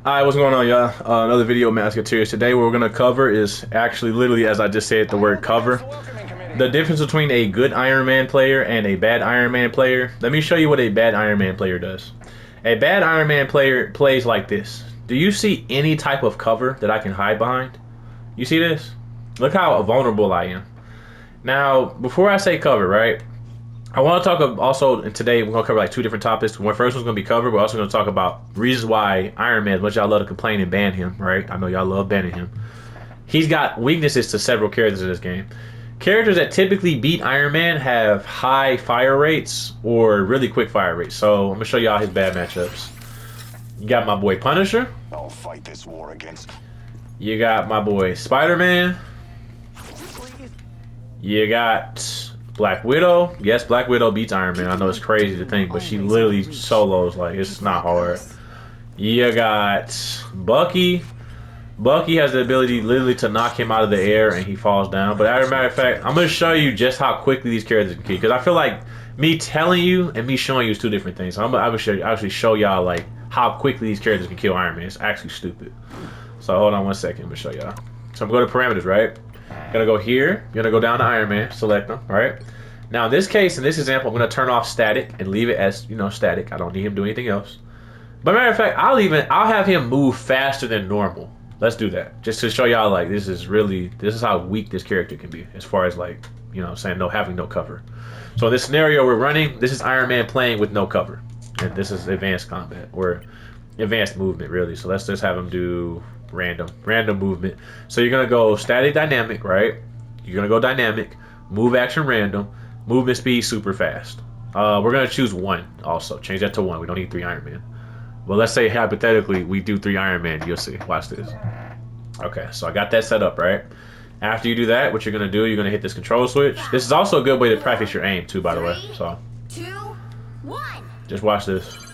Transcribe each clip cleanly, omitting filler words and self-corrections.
Alright, what's going on, y'all? Another video, Masketeers. Today, what we're going to cover is actually literally, as I just said, the word cover. The difference between a good Iron Man player and a bad Iron Man player. Let me show you what a bad Iron Man player does. A bad Iron Man player plays like this. Do you see any type of cover that I can hide behind? You see this? Look how vulnerable I am. Now, before I say cover, right? I want to talk also today. We're gonna cover like two different topics. One first one's gonna be cover. We're also gonna talk about reasons why Iron Man, which y'all love to complain and ban him, right? I know y'all love banning him. He's got weaknesses to several characters in this game. Characters that typically beat Iron Man have high fire rates or really quick fire rates. So I'm gonna show y'all his bad matchups. You got my boy Punisher. I'll fight this war against. You got my boy Spider-Man. You got Black Widow. Yes, Black Widow beats Iron Man. I know it's crazy to think, but she literally solos. Like, it's not hard. You got Bucky. Bucky has the ability literally to knock him out of the air and he falls down. But as a matter of fact, I'm going to show you just how quickly these characters can kill. Because I feel like me telling you and me showing you is two different things. So I will actually show y'all like how quickly these characters can kill Iron Man. It's actually stupid. So hold on one second. I'm going to show y'all. So I'm going to go to parameters, right? Gonna go here. You're gonna go down to Iron Man, select them, right? Now in this case, in this example, I'm gonna turn off static and leave it as, you know, static. I don't need him to do anything else. But matter of fact, I'll have him move faster than normal. Let's do that. Just to show y'all like this is how weak this character can be as far as like, you know, saying having no cover. So in this scenario we're running, this is Iron Man playing with no cover. And this is advanced combat or advanced movement really. So let's just have him do random movement. So you're gonna go static dynamic, right? You're gonna go dynamic, move action random, movement speed super fast. We're gonna choose 1 also. Change that to 1. We don't need 3 Iron Man. Well, let's say hypothetically we do 3 Iron Man. You'll see. Watch this. Okay, so I got that set up, right? After you do that, what you're gonna do, you're gonna hit this control switch. This is also a good way to practice your aim too, by the way. So 2, 1. just watch this.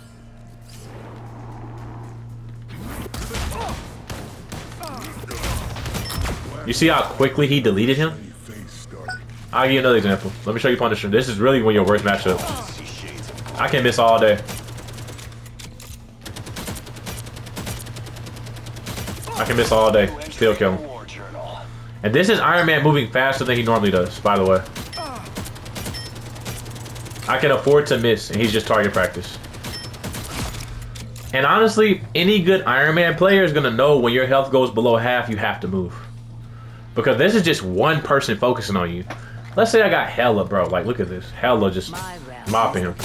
You see how quickly he deleted him? I'll give you another example. Let me show you Punisher. This is really one of your worst matchups. I can miss all day. I can miss all day. Still kill him. And this is Iron Man moving faster than he normally does, by the way. I can afford to miss, and he's just target practice. And honestly, any good Iron Man player is going to know when your health goes below half, you have to move. Because this is just one person focusing on you. Let's say I got Hella, bro. Like, look at this. Hella just mopping him.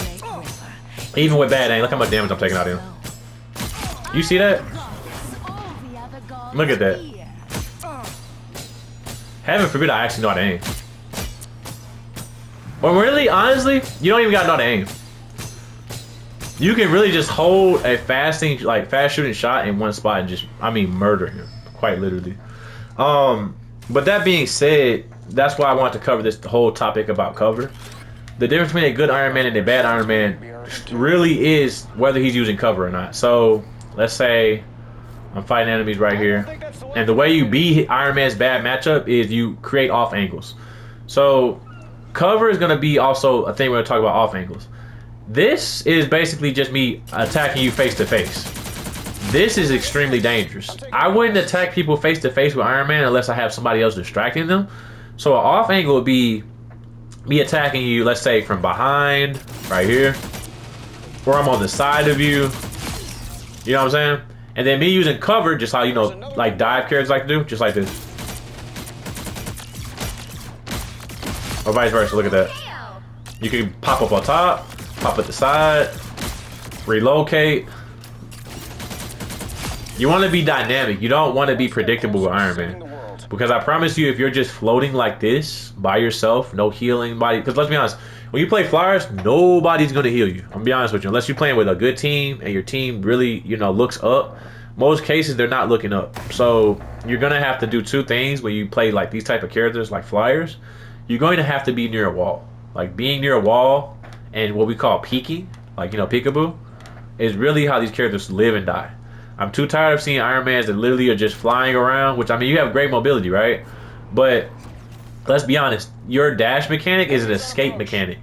Even with bad aim, look how much damage I'm taking out of him. You see that? Look at that. Heaven forbid I actually know how to aim. But really, honestly, you don't even gotta know how to aim. You can really just hold a fast shooting shot in one spot and just, murder him. Quite literally. But that being said, that's why I want to cover this whole topic about cover. The difference between a good Iron Man and a bad Iron Man really is whether he's using cover or not. So let's say I'm fighting enemies right here, and the way you beat Iron Man's bad matchup is you create off angles. So cover is going to be also a thing we're going to talk about, off angles. This is basically just me attacking you face to face. This is extremely dangerous. I wouldn't attack people face to face with Iron Man unless I have somebody else distracting them. So an off angle would be me attacking you, let's say from behind, right here, or I'm on the side of you. You know what I'm saying? And then me using cover, just how, you know, like dive characters like to do, just like this. Or vice versa, look at that. You can pop up on top, pop at the side, relocate. You want to be dynamic. You don't want to be predictable with Iron Man. Because I promise you, if you're just floating like this by yourself, no healing body. Because let's be honest, when you play Flyers, nobody's going to heal you. I'm going to be honest with you. Unless you're playing with a good team and your team really, you know, looks up. Most cases, they're not looking up. So you're going to have to do 2 things when you play like these type of characters like Flyers. You're going to have to be near a wall. Like being near a wall and what we call peeking, like, you know, peekaboo, is really how these characters live and die. I'm too tired of seeing Iron Mans that literally are just flying around, which, I mean, you have great mobility, right? But let's be honest, your dash mechanic is an escape mechanic.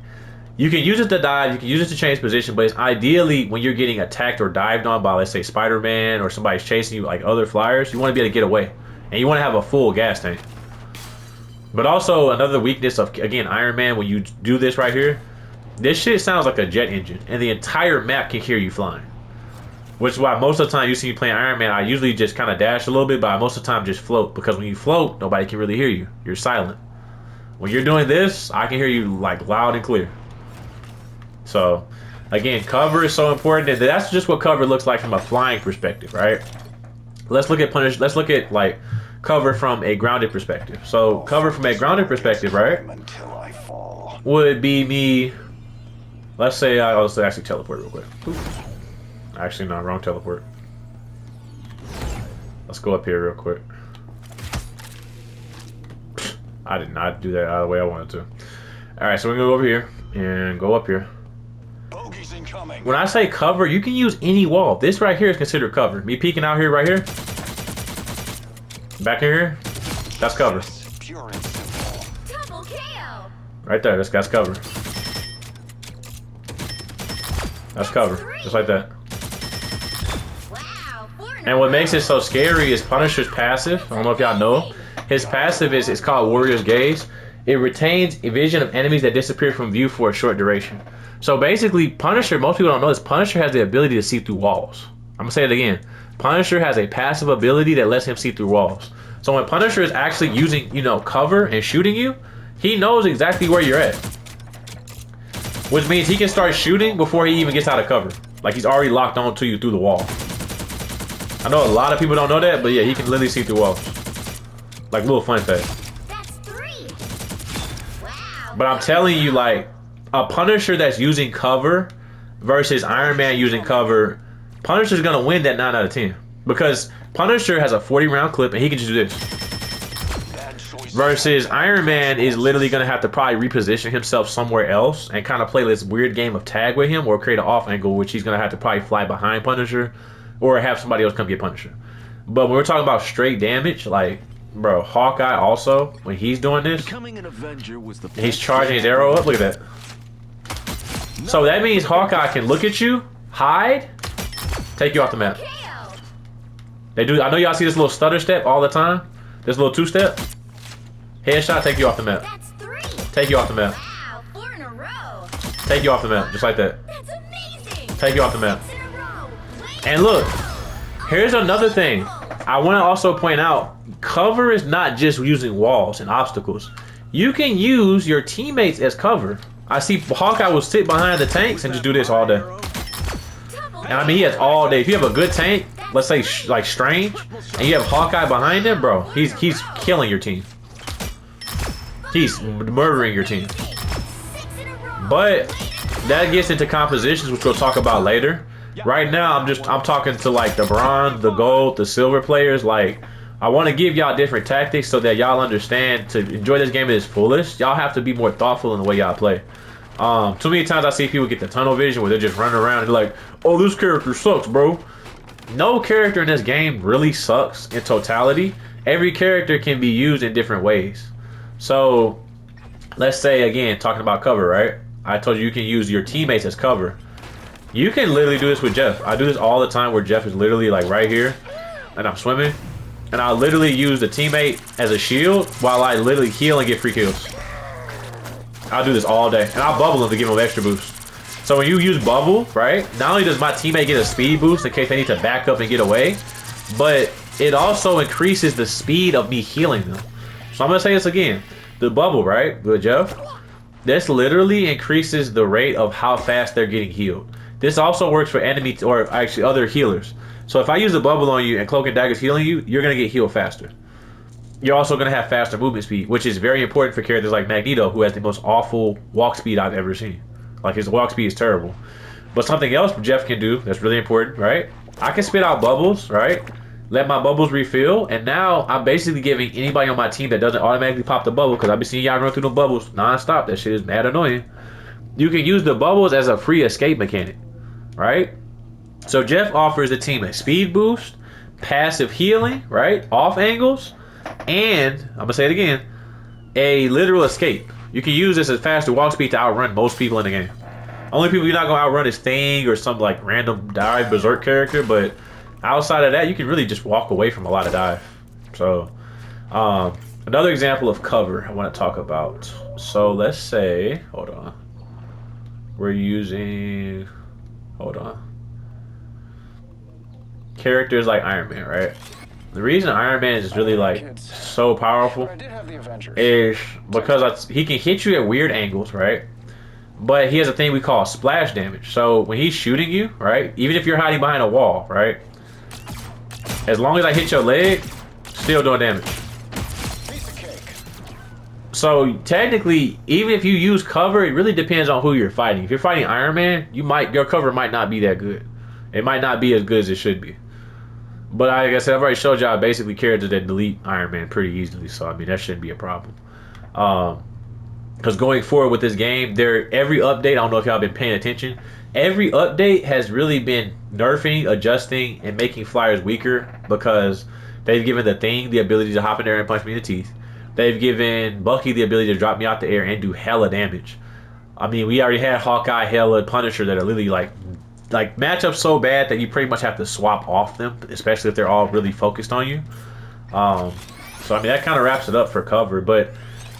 You can use it to dive, you can use it to change position, but it's ideally when you're getting attacked or dived on by, let's say, Spider-Man or somebody's chasing you, like other flyers, you want to be able to get away. And you want to have a full gas tank. But also, another weakness of, again, Iron Man, when you do this right here, this shit sounds like a jet engine, and the entire map can hear you flying. Which is why most of the time you see me playing Iron Man, I usually just kind of dash a little bit, but I most of the time just float, because when you float, nobody can really hear you. You're silent. When you're doing this, I can hear you like loud and clear. So, again, cover is so important, and that's just what cover looks like from a flying perspective, right? Let's look at Let's look at like cover from a grounded perspective. So, cover from a grounded perspective, right? Until I fall. Would be me. Let's say I'll actually teleport real quick. Actually, no, wrong teleport. Let's go up here real quick. I did not do that out of the way I wanted to. All right, so we're gonna go over here and go up here. Bogeys incoming. When I say cover, you can use any wall. This right here is considered cover. Me peeking out here, right here, back in here, that's cover. Pure and simple. Double KO. Right there, that's cover. That's cover, just like that. Wow. And what makes it so scary is Punisher's passive. I don't know if y'all know. His passive is it's called Warrior's Gaze. It retains a vision of enemies that disappear from view for a short duration. So basically, Punisher, most people don't know this, Punisher has the ability to see through walls. I'm going to say it again. Punisher has a passive ability that lets him see through walls. So when Punisher is actually using, cover and shooting you, he knows exactly where you're at. Which means he can start shooting before he even gets out of cover. Like he's already locked on to you through the wall. I know a lot of people don't know that, but yeah, he can literally see through walls. Like, little fun fact. That's 3. Wow. But I'm telling you, like, a Punisher that's using cover versus Iron Man using cover, Punisher's gonna win that 9 out of 10. Because Punisher has a 40-round clip and he can just do this. Versus Iron Man is literally gonna have to probably reposition himself somewhere else and kind of play this weird game of tag with him or create an off angle, which he's gonna have to probably fly behind Punisher or have somebody else come get Punisher. But when we're talking about straight damage, like, bro, Hawkeye also, when he's doing this, Becoming an Avenger was the he's charging his arrow up. Look at that. So that means Hawkeye can look at you, hide, take you off the map. KO. They do. I know y'all see this little stutter step all the time. This little 2-step. Headshot, take you off the map. That's 3. Take you off the map. Wow. 4 in a row. Take you off the map, just like that. That's amazing. Take you off the map. 6 in a row. And look, here's another thing. I want to also point out, cover is not just using walls and obstacles. You can use your teammates as cover. I see Hawkeye will sit behind the tanks and just do this all day. Double And I mean, he has all day. If you have a good tank, let's say like Strange, and you have Hawkeye behind him, bro, he's killing your team. He's murdering your team. 6 in a row. But that gets into compositions, which we'll talk about later. Right now, I'm talking to like the bronze, the gold, the silver players. Like, I want to give y'all different tactics so that y'all understand to enjoy this game at its fullest. Y'all have to be more thoughtful in the way y'all play. Too many times I see people get the tunnel vision where they're just running around and like, oh, this character sucks, bro. No character in this game really sucks in totality. Every character can be used in different ways. So, let's say again, talking about cover, right? I told you can use your teammates as cover. You can literally do this with Jeff. I do this all the time where Jeff is literally like right here and I'm swimming. And I'll literally use the teammate as a shield while I literally heal and get free kills. I'll do this all day. And I'll bubble them to give them an extra boost. So when you use bubble, right, not only does my teammate get a speed boost in case they need to back up and get away, but it also increases the speed of me healing them. So I'm going to say this again. The bubble, right, with Jeff, this literally increases the rate of how fast they're getting healed. This also works for enemies or actually other healers. So if I use a bubble on you and Cloak and Dagger's healing you, you're going to get healed faster. You're also going to have faster movement speed, which is very important for characters like Magneto, who has the most awful walk speed I've ever seen. Like, his walk speed is terrible. But something else Jeff can do that's really important, right? I can spit out bubbles, right? Let my bubbles refill, and now I'm basically giving anybody on my team that doesn't automatically pop the bubble, because I've been seeing y'all run through the bubbles non-stop. That shit is mad annoying. You can use the bubbles as a free escape mechanic, right? So Jeff offers the team a speed boost, passive healing, right? Off angles, and I'm gonna say it again, a literal escape. You can use this as faster walk speed to outrun most people in the game. Only people you're not gonna outrun is Thing or some like random dive berserk character, but outside of that, you can really just walk away from a lot of dive. So, another example of cover I want to talk about. So let's say, hold on, we're using, hold on, characters like Iron Man, right? The reason Iron Man is really like so powerful I did have the Avengers. is because he can hit you at weird angles, right? But he has a thing we call splash damage. So when he's shooting you, right, even if you're hiding behind a wall, right, as long as I hit your leg, still doing damage. Piece of cake. So technically, even if you use cover, it really depends on who you're fighting. If you're fighting Iron Man, your cover might not be that good. It might not be as good as it should be. But like I said, I've already showed y'all basically characters that delete Iron Man pretty easily. So I mean, that shouldn't be a problem. Because going forward with this game, every update, I don't know if y'all been paying attention, every update has really been nerfing, adjusting, and making flyers weaker because they've given the Thing the ability to hop in there and punch me in the teeth. They've given Bucky the ability to drop me out the air and do hella damage. I mean, we already had Hawkeye, Hela, Punisher that are literally like matchups so bad that you pretty much have to swap off them, especially if they're all really focused on you. So I mean, that kind of wraps it up for cover, but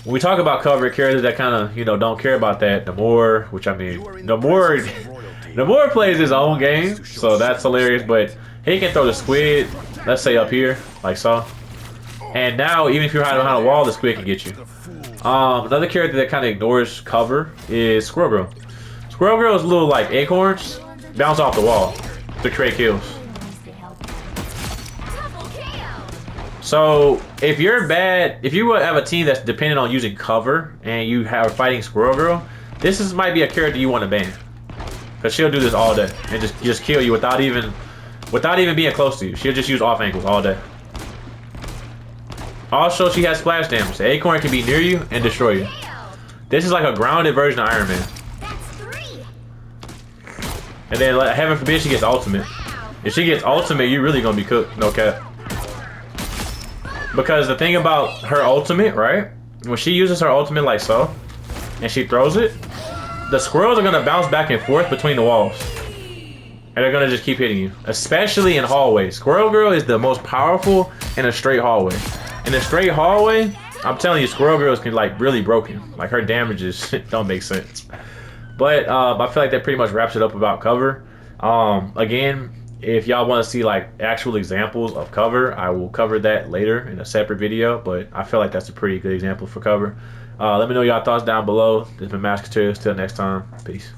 when we talk about cover characters that kind of, don't care about that, Namor, which I mean, Namor plays his own game, so that's hilarious, but he can throw the squid, let's say up here, like so. And now, even if you're hiding behind a wall, the squid can get you. Another character that kind of ignores cover is Squirrel Girl. Squirrel Girl is little like acorns, bounce off the wall to create kills. Double KO. So if you have a team that's dependent on using cover and you are fighting Squirrel Girl, might be a character you want to ban, because she'll do this all day and just kill you without even being close to you. She'll just use off angles all day. Also, she has splash damage. The acorn can be near you and destroy you. KO. This is like a grounded version of Iron Man. That's 3. And then, heaven forbid, she gets ultimate. If she gets ultimate, you're really gonna be cooked. No cap. Because the thing about her ultimate, right? When she uses her ultimate like so, and she throws it, the squirrels are gonna bounce back and forth between the walls. And they're gonna just keep hitting you. Especially in hallways. Squirrel Girl is the most powerful in a straight hallway. In a straight hallway, I'm telling you, Squirrel Girl can really broken. Like, her damages don't make sense. But I feel like that pretty much wraps it up about cover. Again, if y'all want to see like actual examples of cover, I will cover that later in a separate video. But I feel like that's a pretty good example for cover. Let me know y'all thoughts down below. This has been Masketeers. Till next time, peace.